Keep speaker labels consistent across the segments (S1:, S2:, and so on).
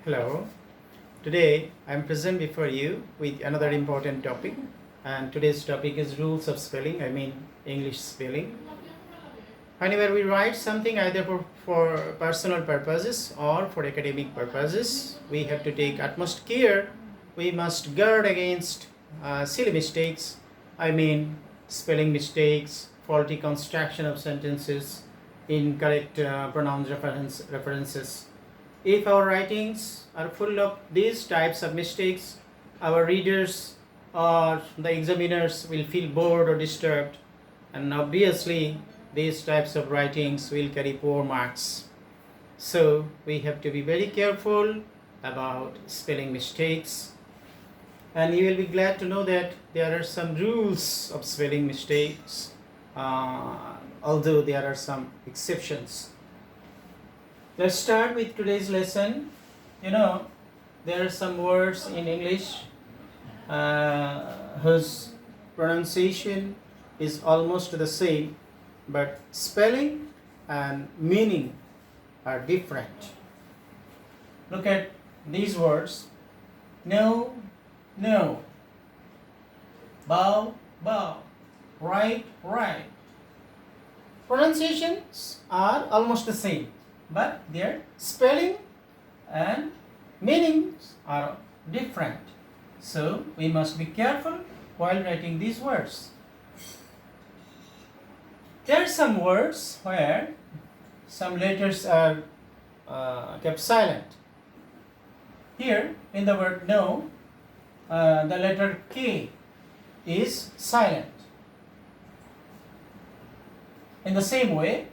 S1: Hello. Today I am present before you with another important topic, and today's topic is rules of spelling. I mean English spelling. Whenever we write something either for personal purposes or for academic purposes, we have to take utmost care. We must guard against silly mistakes. I mean spelling mistakes, faulty construction of sentences, incorrect pronoun references. If our writings are full of these types of mistakes, our readers or the examiners will feel bored or disturbed, and obviously these types of writings will carry poor marks. So we have to be very careful about spelling mistakes, and you will be glad to know that there are some rules of spelling mistakes, although there are some exceptions. Let's start with today's lesson. There are some words in English whose pronunciation is almost the same, but spelling and meaning are different. Look at these words. No, no. Bow, bow. Right, right. Pronunciations are almost the same, but their spelling and meanings are different. So we must be careful while writing these words. There are some words where some letters are kept silent. Here in the word no, the letter K is silent. In the same way,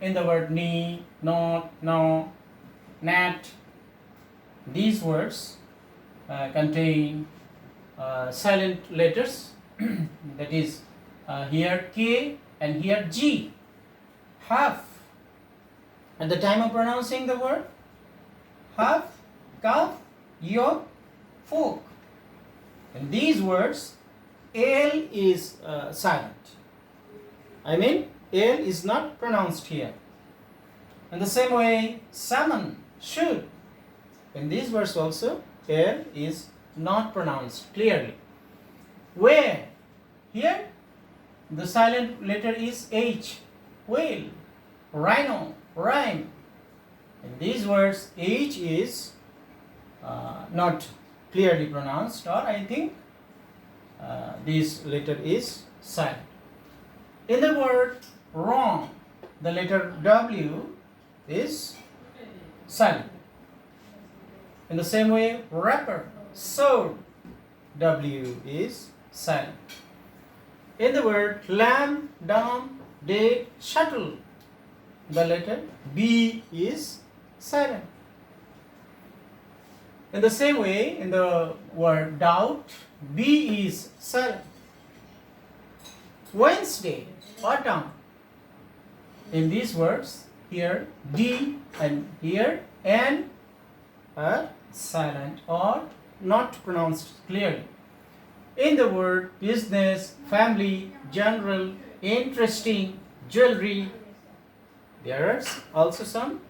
S1: in the word ni, not, no, nat, these words contain silent letters, that is here K and here G. Half. At the time of pronouncing the word, half, calf, yoke, fork. In these words, L is silent. I mean, L is not pronounced here. In the same way, salmon, should. In this verse also, L is not pronounced clearly. Where? Here, the silent letter is H. Whale, rhino, rhyme. In these words, H is not clearly pronounced, or I think this letter is silent. In the word wrong, the letter W is silent. In the same way, wrapper, sword, W is silent. In the word lamb, dumb, date, shuttle, the letter B is silent. In the same way, in the word doubt, B is silent. Wednesday, autumn. In these words, here D and here N are silent or not pronounced clearly. In the word business, family, general, interesting, jewelry, there are also some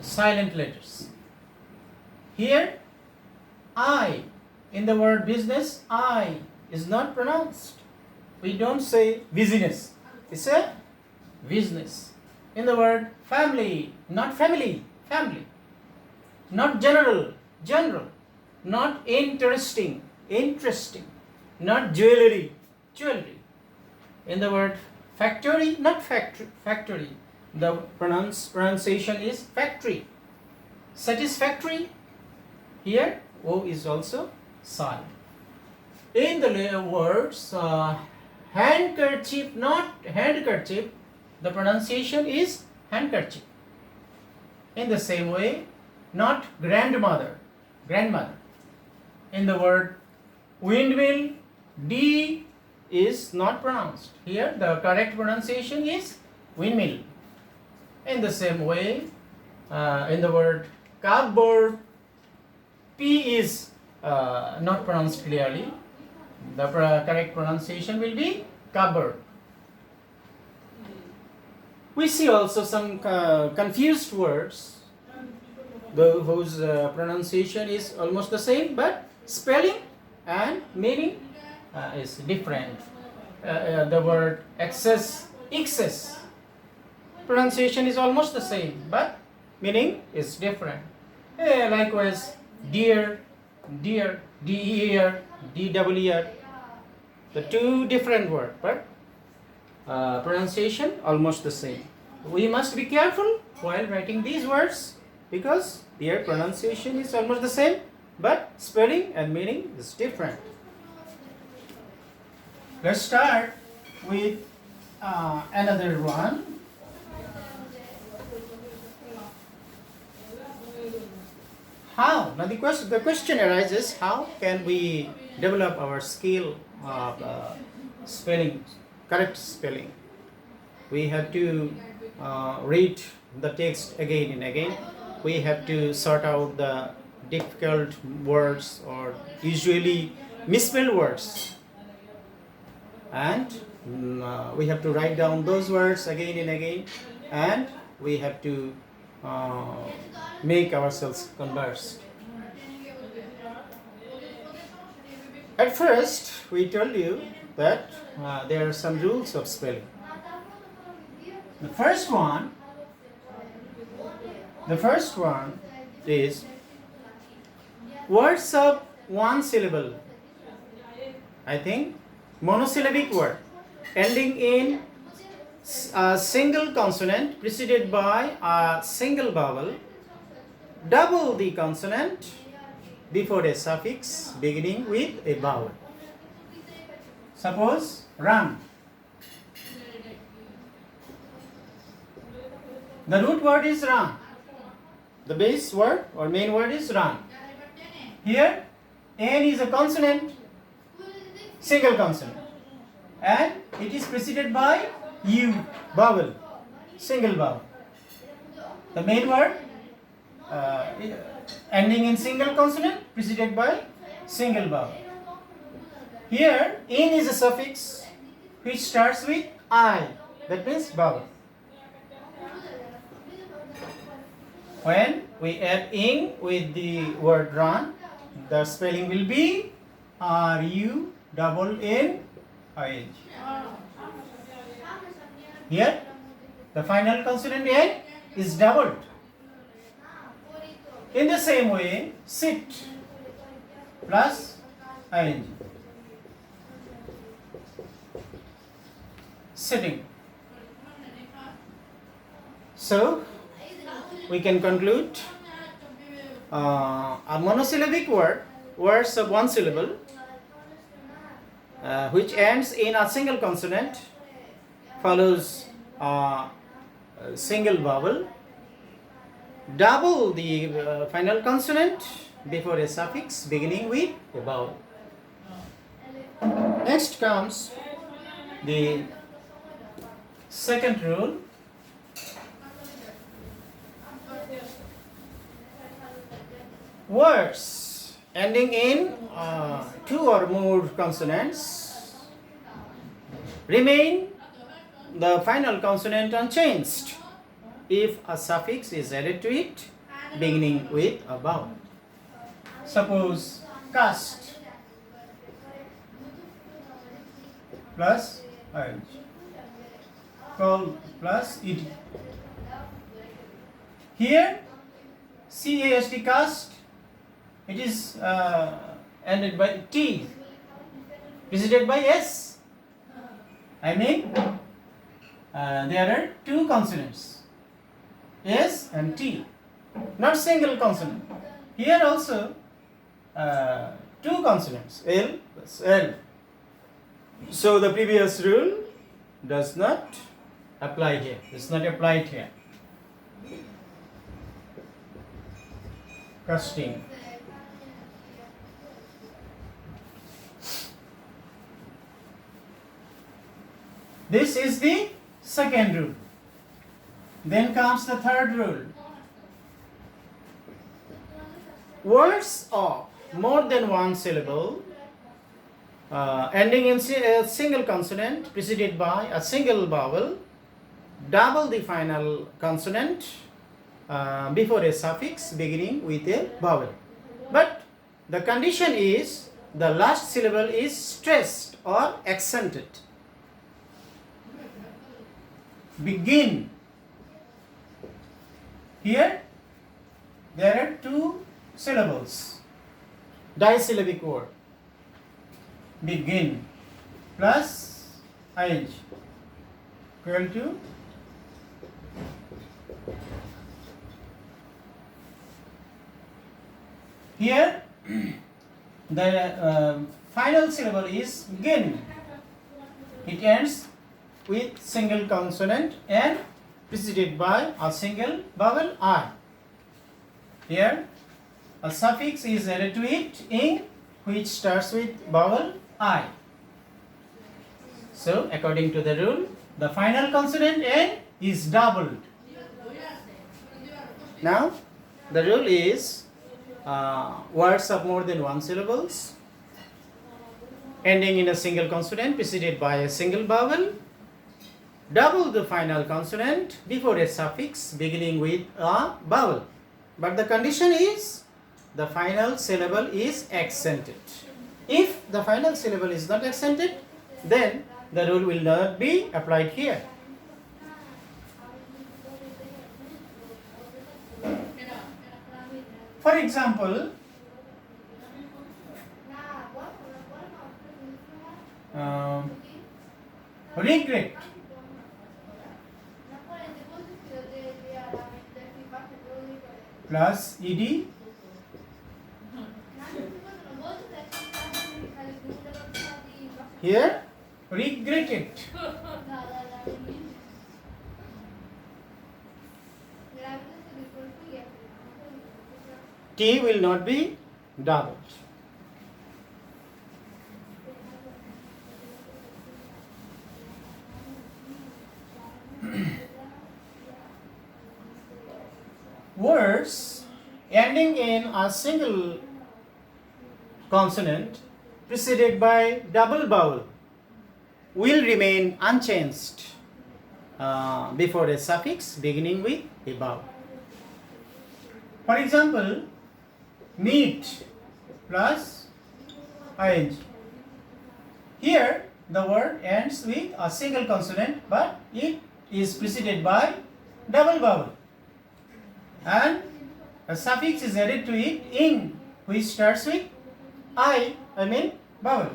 S1: silent letters. Here I, in the word business, I is not pronounced. We don't say business, we say business. In the word family, not family, family. Not general, general. Not interesting, interesting. Not jewelry, jewelry. In the word factory, not factory. The pronunciation is factory. Satisfactory, here O is also silent. In the words handkerchief, not handkerchief, the pronunciation is handkerchief. In the same way, not grandmother, grandmother. In the word windmill, D is not pronounced. Here the correct pronunciation is windmill. In the same way, in the word cupboard, P is not pronounced clearly. The correct pronunciation will be cupboard. We see also some confused words whose pronunciation is almost the same, but spelling and meaning is different. The word excess, pronunciation is almost the same, but meaning is different. Likewise, deer, D-E-R, D-W-E-R, the two different words, but pronunciation almost the same. We must be careful while writing these words because their pronunciation is almost the same, but spelling and meaning is different. Let's start with another one. How? Now the question arises, how can we develop our skill of spelling, correct spelling? We have to read the text again and again. We have to sort out the difficult words or usually misspelled words. And we have to write down those words again and again. And we have to make ourselves conversed. At first, we told you that there are some rules of spelling. The first one is words of one syllable. I think monosyllabic word ending in a single consonant preceded by a single vowel, double the consonant before a suffix beginning with a vowel. Suppose run. The root word is run. The base word or main word is run. Here, N is a consonant, single consonant, and it is preceded by U, vowel, single vowel. The main word ending in single consonant preceded by single vowel. Here, in is a suffix which starts with I, that means vowel. When we add ing with the word run, the spelling will be R-U-N-N-I-N-G. Here, the final consonant N is doubled. In the same way, sit plus ing. Sitting. So, we can conclude a monosyllabic word, words of one syllable, which ends in a single consonant, follows a single vowel, double the final consonant before a suffix beginning with a vowel. Next comes the second rule. Words ending in two or more consonants remain the final consonant unchanged if a suffix is added to it beginning with a vowel. Suppose cast plus ing, call plus ed. Here C-A-S-T, cast, it is ended by T, preceded by S. I mean, there are two consonants, S and T, not single consonant. Here also, two consonants, L plus L. So the previous rule does not apply here. It's not applied here. Casting. This is the second rule. Then comes the third rule. Words of more than one syllable ending in a single consonant preceded by a single vowel, double the final consonant before a suffix beginning with a vowel. But the condition is the last syllable is stressed or accented. Begin. Here there are two syllables, disyllabic word. Begin plus ing equal to here the final syllable is gin. It ends with single consonant and preceded by a single vowel I. Here a suffix is added to it ing, which starts with vowel I. So according to the rule, the final consonant N is doubled. Now the rule is words of more than one syllables ending in a single consonant preceded by a single vowel, double the final consonant before a suffix beginning with a vowel. But the condition is the final syllable is accented. If the final syllable is not accented, then the rule will not be applied here. For example, regret plus ed here regretted. T will not be doubled. Words ending in a single consonant preceded by double vowel will remain unchanged before a suffix beginning with a vowel. For example, meet plus ing. Here the word ends with a single consonant, but it is preceded by double vowel, and a suffix is added to it ing, which starts with I mean vowel.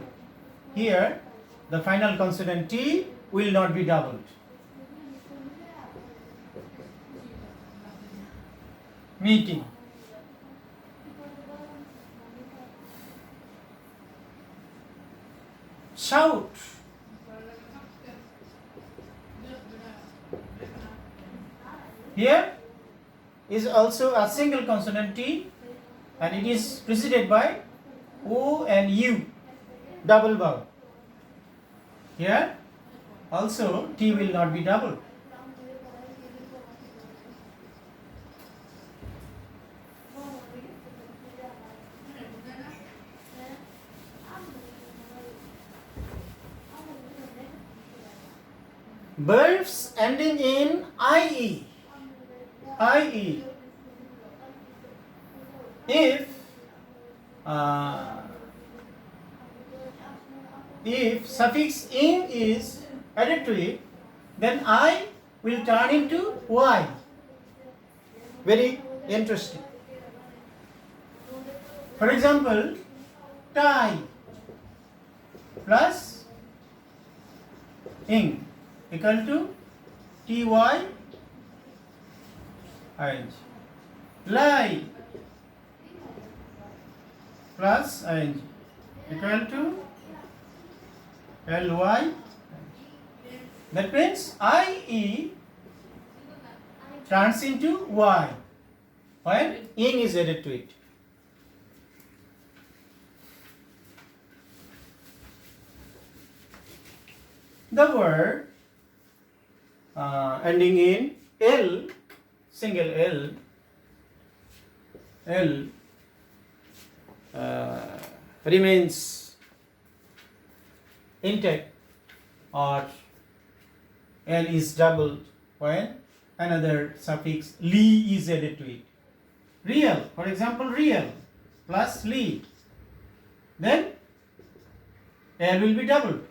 S1: Here the final consonant T will not be doubled. Meeting. Shout. Here is also a single consonant T, and it is preceded by O and U, double vowel. Here also T will not be doubled. Verbs ending in IE. If suffix ing is added to it, then I will turn into Y. Very interesting. For example, tie plus ing equal to ty ing. Lie plus ing equal to ly. That means IE turns into Y when ing is added to it. The word ending in L, single L remains intact, or L is doubled when another suffix li is added to it. Real, for example, real plus li, then L will be doubled.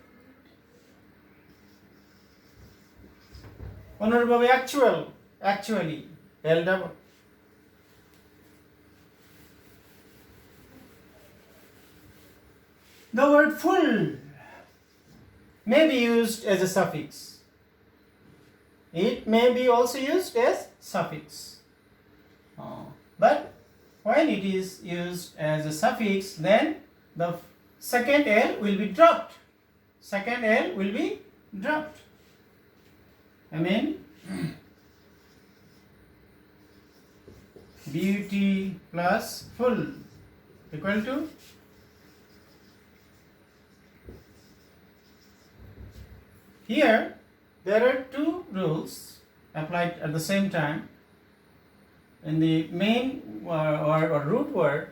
S1: Honorable actual, actually, L double. The word full may be used as a suffix. It may be also used as suffix. But when it is used as a suffix, then the second L will be dropped. Second L will be dropped. I mean, beauty plus full equal to here. There are two rules applied at the same time. In the main or root word,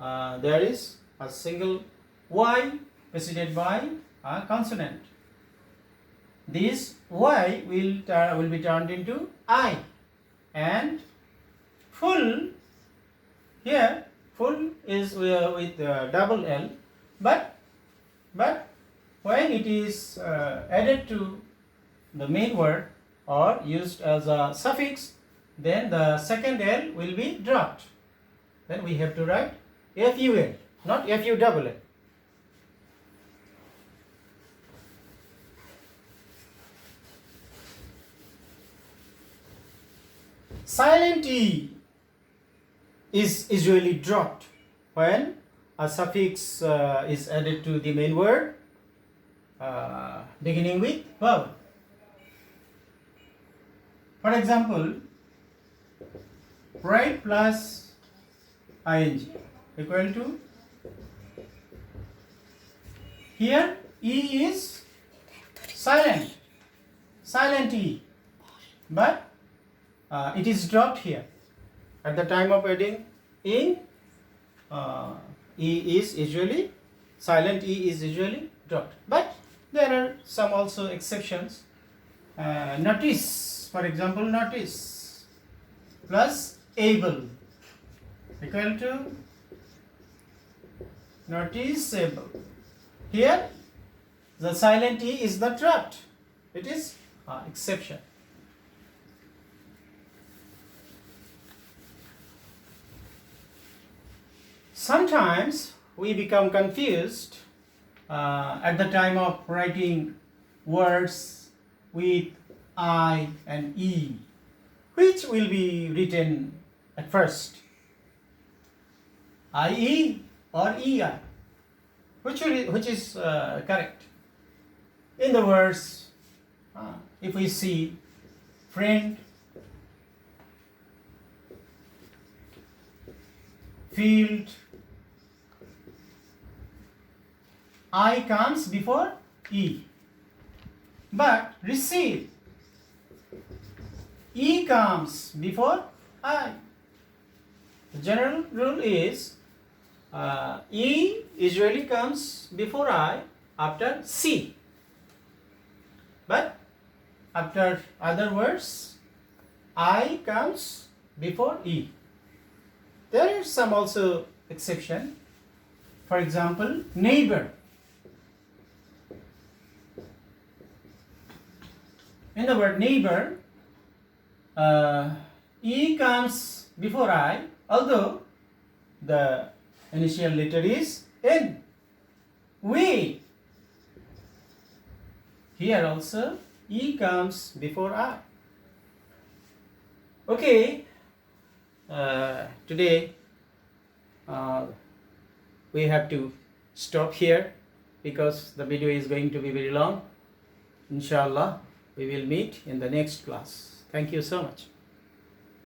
S1: there is a single Y preceded by a consonant. This Y will be turned into I, and full here, full is with double L, but when it is added to the main word or used as a suffix, then the second L will be dropped. Then we have to write FUL, not FULL. Silent E is usually dropped when a suffix is added to the main word beginning with vowel. For example, write plus ing equal to, here E is silent, silent E, but it is dropped here. At the time of adding ing, E is usually, silent E is usually dropped. But there are some also exceptions. Notice, for example, notice plus able equal to noticeable. Here the silent E is not dropped. It is exception. Sometimes we become confused at the time of writing words with I and E. Which will be written at first? IE or EI? Which is correct? In the words, if we see friend, field, I comes before E. But receive, E comes before I. The general rule is E usually comes before I after C. But after other words, I comes before E. There is some also exception. For example, neighbor. In the word neighbor, E comes before I, although the initial letter is N. We. Here also E comes before I. Okay, today we have to stop here because the video is going to be very long. Inshallah, we will meet in the next class. Thank you so much.